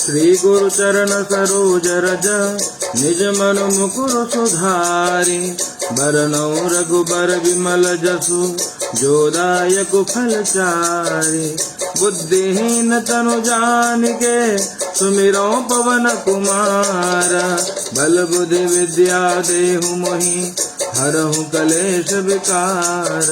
श्री गुरु चरण सरोज रज निज मन मुकुर सुधारि। बरनउँ रघुबर विमल जसु जो दायक फल चारि। बुद्धिहीन तनु जानिके सुमिरौ पवन कुमार। बल बुद्धि विद्या देहु मोहि हरहु कलेश विकार।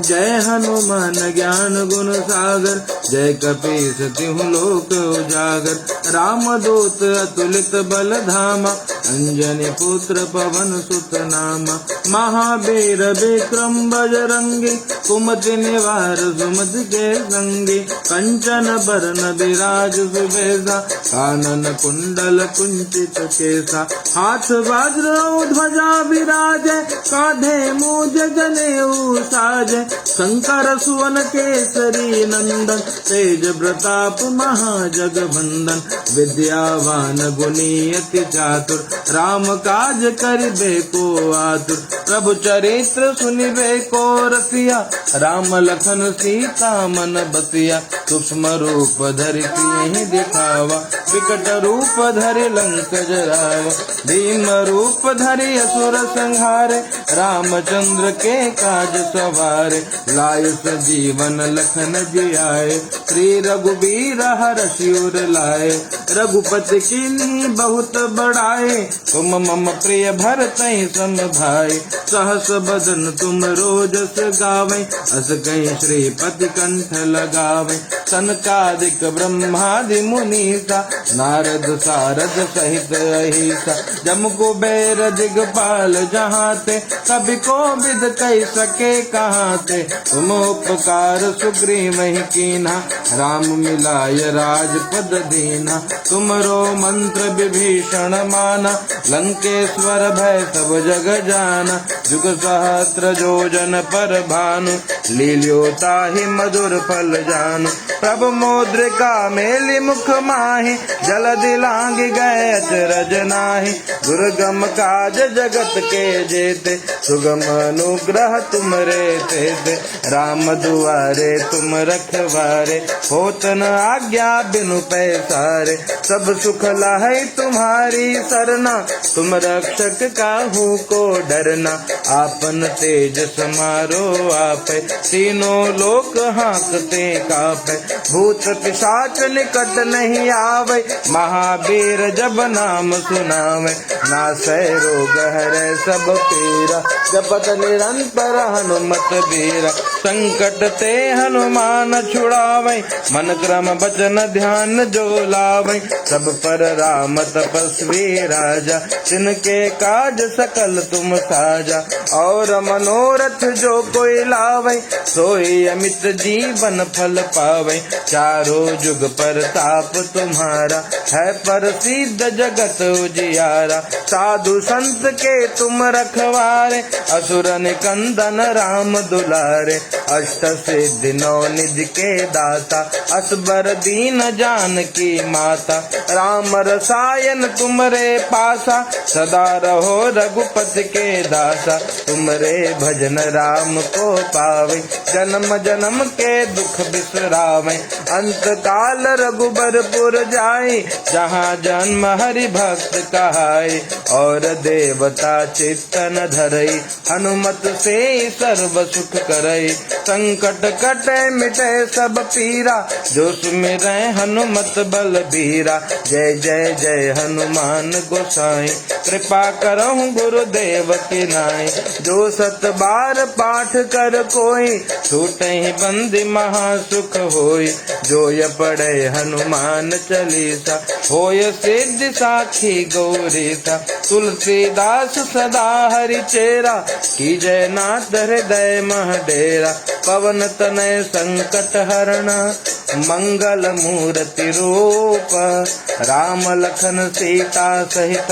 जय हनुमान ज्ञान गुण सागर जय कपीस तिहु लोक उजागर। रामदूत अतुलित बल धामा अंजनी पुत्र पवन सुत नामा। महावीर विक्रम बजरंगी कुमति निवार सुमति के संगी। कंचन बरन विराज सुबेसा कानन कुंडल कुंचित केसा। हाथ वज्र ध्वजा विराजे कांधे मूज जनेऊ साजे। शंकर सुवन केसरी नंदन तेज प्रताप महाजगवंदन। विद्यावान गुणी अति चातुर राम काज करिबे को आतुर। प्रभु चरित्र सुनिबे को रसिया राम लखन सीता मन बसिया। सूक्ष्म रूप धरि सिंहि दिखावा विकट रूप धरि लंक जरावा। भीम रूप धरि असुर संहारे रामचंद्र के काज सवारे। लाय सजीवन लखन जियाए श्री रघुबीर हरषि उर लाए। रघुपति कीन्ही बहुत बड़ाए तुम मम प्रिय भरतहि सम भाई। सहस बदन तुम रोजस गावें अस कहीं श्रीपति कंठ लगावें। सनकादिक ब्रह्मादि मुनीसा नारद सारद सहित अहिसा। जम कुबेर दिगपाल जहाते कभी कोविद कह सके कहाते। तुम उपकार सुग्रीवहि कीन्हा राम मिलाय राजपद दीना। तुमरो मंत्र विभीषण माना लंकेश्वर भय सब जग जाना। जुग सहस्त्र जोजन पर भानु लील्यो ताहि मधुर फल जानु। प्रभु मुद्रिका मेलि मुख माहि जलधि लांघि गए अचरज नाहि। दुर्गम काज जगत के जेते सुगम अनुग्रह तुमरे तेते। राम दुआरे तुम रखवारे होत न आज्ञा बिनु पैसारे। सब सुख लहै तुम्हारी सरना तुम रक्षक काहू को डरना। आपन तेज समारो आपै तीनों लोक हाँकते कापै। भूत पिशाच निकट नहीं आवे महावीर जब नाम सुनावे। नासै रोग हरै सब पीरा जपत निरंतर हनुमत बीरा। संकट ते हनुमान छुड़ावे मन क्रम बचन ध्यान जो लावे। सब पर राम तपस्वी राजा तिनके काज सकल तुम साजा। और मनोरथ जो कोई लावे सोई अमित जीवन फल पावे। चारों जुग पर ताप तुम्हारा है प्रसिद्ध जगत उजियारा। साधु संत के तुम रखवारे असुर निकंदन राम दुलारे। अष्ट सिद्धि नौ निधि के दाता असबर दीन जानकी माता। राम रसायन तुमरे पासा सदा रहो रघुपति के दासा। तुमरे भजन राम को पावे जन्म जन्म के दुख बिसरावे। अंत काल रघुबरपुर जाई जहाँ जन्म हरि भक्त कहाई। और देवता चित्तन धरई हनुमत से सर्व सुख करई। संकट कटे मिटे सब पीरा जो सुमिरै हनुमत बल बीरा। जय जय जय हनुमान गोसाई कृपा करहु गुरुदेव की नाई। जो सत बार पाठ कर कोई छूटहि बंदी महासुख होई। जो य पढ़े हनुमान चालीसा होय सिद्धि साखी गौरीसा। तुलसीदास सदा हरि चेरा की जय नाथ हृदय मह डेरा। पवन तनय संकट हरणा मंगल मूर्ति रूप। राम लखन सीता सहित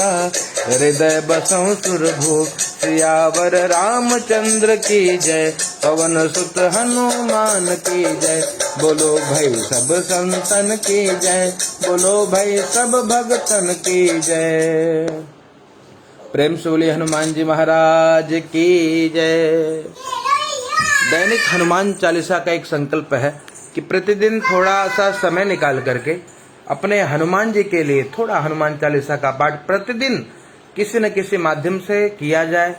हृदय बसहु सुरभूप। सियावर रामचंद्र की जय पवन सुत हनुमान की जय। बोलो भाई सब संतन की जय बोलो भाई सब भगतन की जय। प्रेम से बोलिए हनुमान जी महाराज की जय। दैनिक हनुमान चालीसा का एक संकल्प है कि प्रतिदिन थोड़ा सा समय निकाल करके अपने हनुमान जी के लिए थोड़ा हनुमान चालीसा का पाठ प्रतिदिन किसी न किसी माध्यम से किया जाए।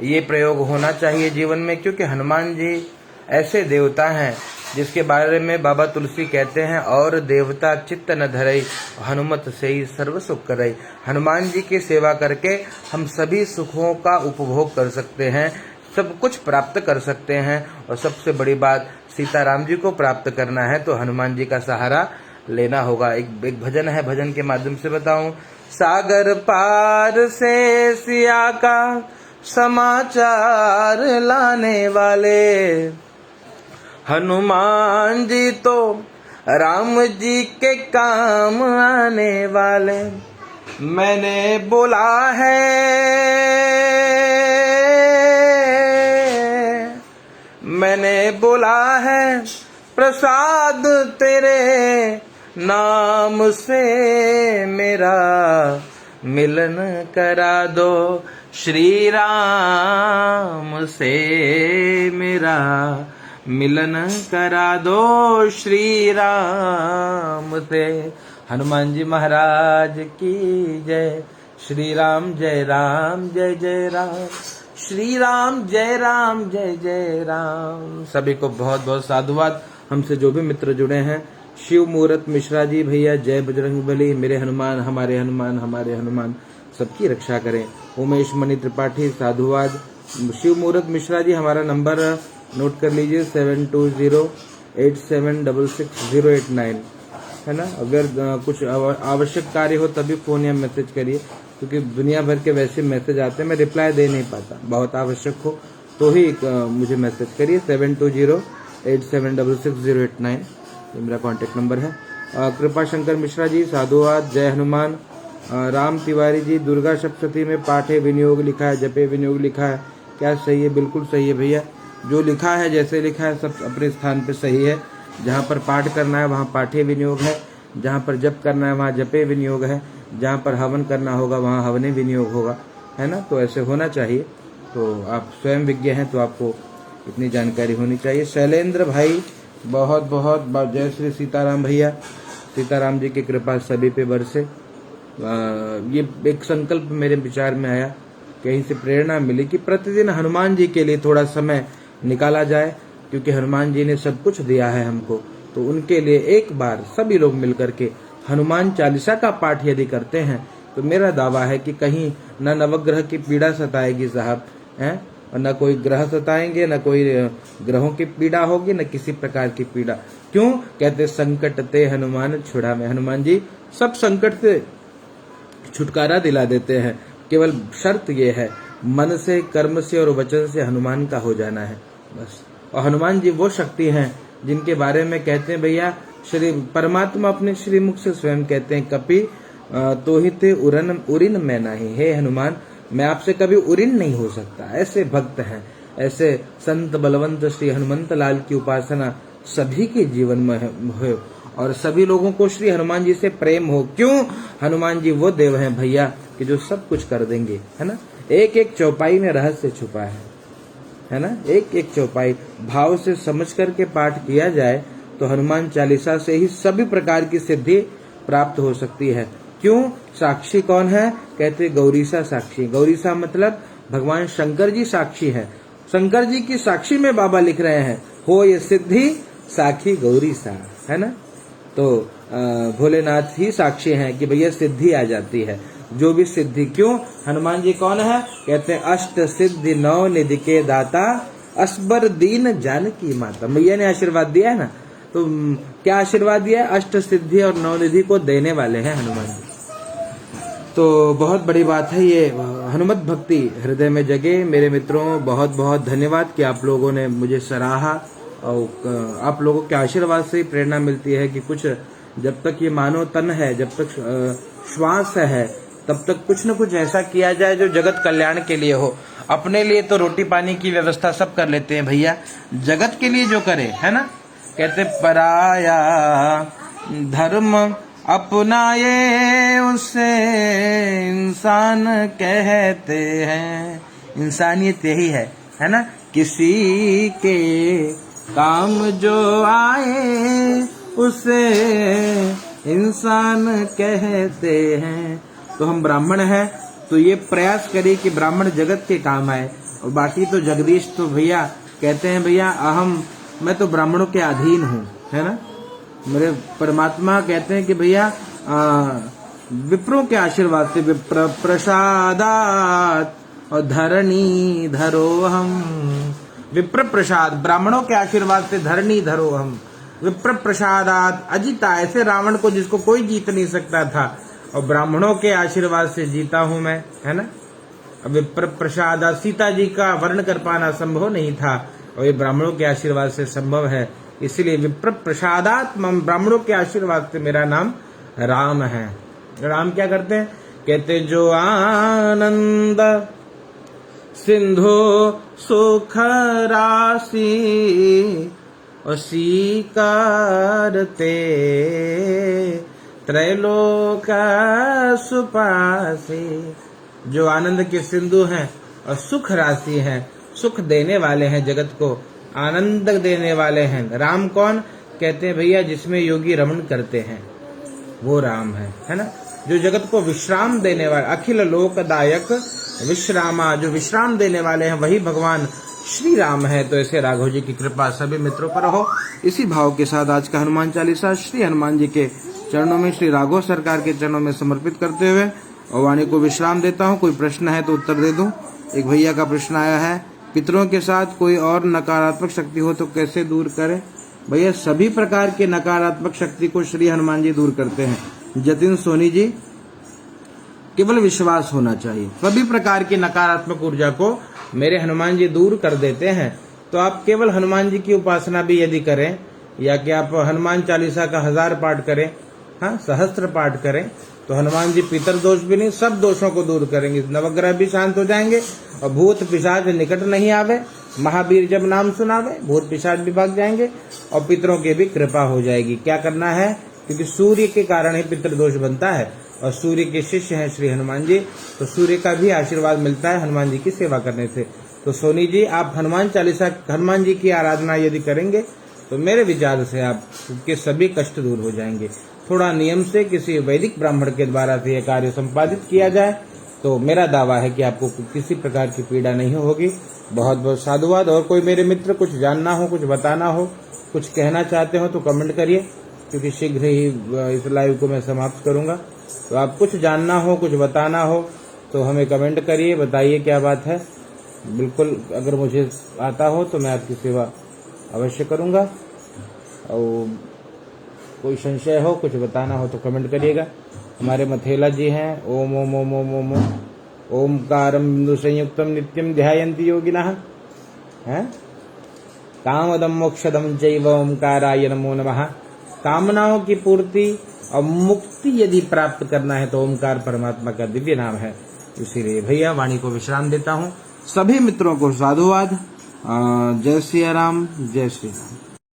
ये प्रयोग होना चाहिए जीवन में, क्योंकि हनुमान जी ऐसे देवता हैं जिसके बारे में बाबा तुलसी कहते हैं, और देवता चित्त न धरई हनुमत से ही सर्व सुख करई। हनुमान जी की सेवा करके हम सभी सुखों का उपभोग कर सकते हैं, सब कुछ प्राप्त कर सकते हैं। और सबसे बड़ी बात, सीताराम जी को प्राप्त करना है तो हनुमान जी का सहारा लेना होगा। एक भजन है, भजन के माध्यम से बताऊं। सागर पार से सिया का समाचार लाने वाले हनुमान जी तो राम जी के काम आने वाले। मैंने बोला है, मैंने बोला है प्रसाद तेरे नाम से मेरा मिलन करा दो, श्री राम से मेरा मिलन करा दो, श्री राम से। हनुमान जी महाराज की जय। श्री राम जय राम जय जय राम, श्री राम जय राम जय जय राम। सभी को बहुत बहुत साधुवाद। हमसे जो भी मित्र जुड़े हैं, शिव मूर्त मिश्रा जी भैया, जय बजरंगबली, मेरे हनुमान हमारे हनुमान हमारे हनुमान सबकी रक्षा करें। उमेश मणि त्रिपाठी साधुवाद। शिव मूर्त मिश्रा जी, हमारा नंबर नोट कर लीजिए 7208766089, है ना। अगर कुछ आवश्यक कार्य हो तभी फोन या मैसेज करिए, क्योंकि दुनिया भर के वैसे मैसेज आते हैं, मैं रिप्लाई दे नहीं पाता। बहुत आवश्यक हो तो ही मुझे मैसेज करिए। 7208766089 ये मेरा कॉन्टेक्ट नंबर है। कृपा शंकर मिश्रा जी साधुवाद, जय हनुमान। राम तिवारी जी, दुर्गा सप्तशती में पाठे विनियोग लिखा है, जपे विनियोग लिखा है, क्या सही है? बिल्कुल सही है भैया, जो लिखा है जैसे लिखा है सब अपने स्थान पे सही है। जहाँ पर पाठ करना है वहाँ पाठे विनियोग है, जहाँ पर जप करना है वहाँ जपे विनियोग है, जहाँ पर हवन करना होगा वहाँ हवने विनियोग होगा, है ना। तो ऐसे होना चाहिए। तो आप स्वयं विज्ञ हैं तो आपको इतनी जानकारी होनी चाहिए। शैलेंद्र भाई, बहुत बहुत जय श्री सीताराम भैया। सीताराम जी की कृपा सभी पे बरसे। ये एक संकल्प मेरे विचार में आया, कहीं से प्रेरणा मिली कि प्रतिदिन हनुमान जी के लिए थोड़ा समय निकाला जाए, क्योंकि हनुमान जी ने सब कुछ दिया है हमको। तो उनके लिए एक बार सभी लोग मिलकर के हनुमान चालीसा का पाठ यदि करते हैं तो मेरा दावा है कि कहीं न नवग्रह की पीड़ा सताएगी साहब, हैं, और न कोई ग्रह सताएंगे, न कोई ग्रहों की पीड़ा होगी, न किसी प्रकार की पीड़ा। क्यों कहते संकट ते हनुमान छुड़ा में। हनुमान जी सब संकट से छुटकारा दिला देते हैं। केवल शर्त ये है, मन से, कर्म से और वचन से हनुमान का हो जाना है बस। और हनुमान जी वो शक्ति हैं जिनके बारे में कहते हैं भैया, श्री परमात्मा अपने श्रीमुख से स्वयं कहते हैं, कपि तो ही ते उरिन मैं नहीं। हे हनुमान, मैं आपसे कभी उरिन नहीं हो सकता। ऐसे भक्त हैं, ऐसे संत बलवंत श्री हनुमंत लाल की उपासना सभी के जीवन में हो और सभी लोगों को श्री हनुमान जी से प्रेम हो। क्यों? हनुमान जी वो देव हैं भैया कि जो सब कुछ कर देंगे, है ना। एक एक चौपाई में रहस्य छुपा है ना। एक एक चौपाई भाव से समझ करके पाठ किया जाए तो हनुमान चालीसा से ही सभी प्रकार की सिद्धि प्राप्त हो सकती है। क्यों? साक्षी कौन है? कहते गौरीसा साक्षी। गौरीसा मतलब भगवान शंकर जी साक्षी है। शंकर जी की साक्षी में बाबा लिख रहे हैं, हो ये सिद्धि साखी गौरीसा, है ना। तो भोलेनाथ ही साक्षी हैं कि भैया सिद्धि आ जाती है, जो भी सिद्धि। क्यों? हनुमान जी कौन है? कहते हैं अष्ट सिद्धि नौ निधि के दाता, असबर दीन जानकी माता। मैया ने आशीर्वाद दिया है ना, तो क्या आशीर्वाद दिया है? अष्ट सिद्धि और नौ निधि को देने वाले हैं हनुमान जी। तो बहुत बड़ी बात है ये, हनुमत भक्ति हृदय में जगे। मेरे मित्रों, बहुत बहुत धन्यवाद कि आप लोगों ने मुझे सराहा, और आप लोगों के आशीर्वाद से ही प्रेरणा मिलती है कि कुछ, जब तक ये मानव तन है, जब तक श्वास है, तब तक कुछ न कुछ ऐसा किया जाए जो जगत कल्याण के लिए हो। अपने लिए तो रोटी पानी की व्यवस्था सब कर लेते हैं भैया, जगत के लिए जो करे, है ना। कहते पराया धर्म अपनाए उसे इंसान कहते हैं। इंसानियत यही है ना। किसी के काम जो आए उसे इंसान कहते हैं। तो हम ब्राह्मण हैं, तो ये प्रयास करिए कि ब्राह्मण जगत के काम आए। और बाकी तो जगदीश तो भैया कहते हैं, भैया मैं तो ब्राह्मणों के अधीन हूँ, है ना। मेरे परमात्मा कहते हैं कि भैया विप्रों के आशीर्वाद से, विप्र प्रसादात और धरणी धरो हम। विप्र प्रसाद, ब्राह्मणों के आशीर्वाद से धरणी धरो हम। विप्र प्रसादात अजिता, ऐसे रावण को जिसको कोई जीत नहीं सकता था, और ब्राह्मणों के आशीर्वाद से जीता हूं मैं, है ना। अब विप्र प्रसादात, सीता जी का वर्ण कर पाना संभव नहीं था, और ये ब्राह्मणों के आशीर्वाद से संभव है। इसलिए विप्र प्रसादात मम, ब्राह्मणों के आशीर्वाद से मेरा नाम राम है। राम क्या करते हैं? कहते जो आनंद सिंधु सुख राशि स्वीकारते, त्रैलोक सुपासे। जो आनंद के सिंधु हैं और सुख राशि हैं, सुख देने वाले हैं, जगत को आनंद देने वाले हैं। राम कौन? कहते हैं भैया जिसमें योगी रमण करते हैं वो राम है ना। जो जगत को विश्राम देने वाले, अखिल लोकदायक विश्रामा, जो विश्राम देने वाले हैं वही भगवान श्री राम है। तो ऐसे राघव जी की कृपा सभी मित्रों पर हो। इसी भाव के साथ आज का हनुमान चालीसा श्री हनुमान जी के चरणों में, श्री राघव सरकार के चरणों में समर्पित करते हुए और वाणी को विश्राम देता हूँ। कोई प्रश्न है तो उत्तर दे दूं। एक भैया का प्रश्न आया है, पितरों के साथ कोई और नकारात्मक शक्ति हो तो कैसे दूर करें? भैया सभी प्रकार के नकारात्मक शक्ति को श्री हनुमान जी दूर करते हैं। जतिन सोनी जी, केवल विश्वास होना चाहिए। सभी प्रकार की नकारात्मक ऊर्जा को मेरे हनुमान जी दूर कर देते हैं। तो आप केवल हनुमान जी की उपासना भी यदि करें, या कि आप हनुमान चालीसा का 1000 पाठ करें, हाँ, सहस्त्र पाठ करें, तो हनुमान जी पितर दोष भी नहीं, सब दोषों को दूर करेंगे। नवग्रह भी शांत हो जाएंगे और भूत पिशाच निकट नहीं आवे। महावीर जब नाम सुनावे भूत पिशाच भी भाग जाएंगे और पितरों की भी कृपा हो जाएगी। क्या करना है? क्योंकि सूर्य के कारण ही पितृ दोष बनता है और सूर्य के शिष्य हैं श्री हनुमान जी, तो सूर्य का भी आशीर्वाद मिलता है हनुमान जी की सेवा करने से। तो सोनी जी, आप हनुमान चालीसा, हनुमान जी की आराधना यदि करेंगे तो मेरे विचार से आपके सभी कष्ट दूर हो जाएंगे। थोड़ा नियम से किसी वैदिक ब्राह्मण के द्वारा से यह कार्य संपादित किया जाए तो मेरा दावा है कि आपको किसी प्रकार की पीड़ा नहीं होगी। बहुत बहुत साधुवाद। और कोई मेरे मित्र कुछ जानना हो, कुछ बताना हो, कुछ कहना चाहते हो तो कमेंट करिए, क्योंकि शीघ्र ही इस लाइव को मैं समाप्त करूंगा। तो आप कुछ जानना हो, कुछ बताना हो तो हमें कमेंट करिए, बताइए क्या बात है। बिल्कुल, अगर मुझे आता हो तो मैं आपकी सेवा अवश्य करूंगा। और कोई संशय हो, कुछ बताना हो तो कमेंट करिएगा। हमारे मथेला जी हैं, ओम ओम ओम ओम ओम ओम ओमकारं बिंदु संयुक्तम नित्यम ध्यायन्ति योगिनः, हैं, कामदम मोक्षदम चैव ओमकाराय नमो नमः। कामनाओं की पूर्ति और मुक्ति यदि प्राप्त करना है तो ओमकार परमात्मा का दिव्य नाम है। इसीलिए भैया वाणी को विश्राम देता हूँ। सभी मित्रों को साधुवाद। जय श्री राम, जय श्री राम।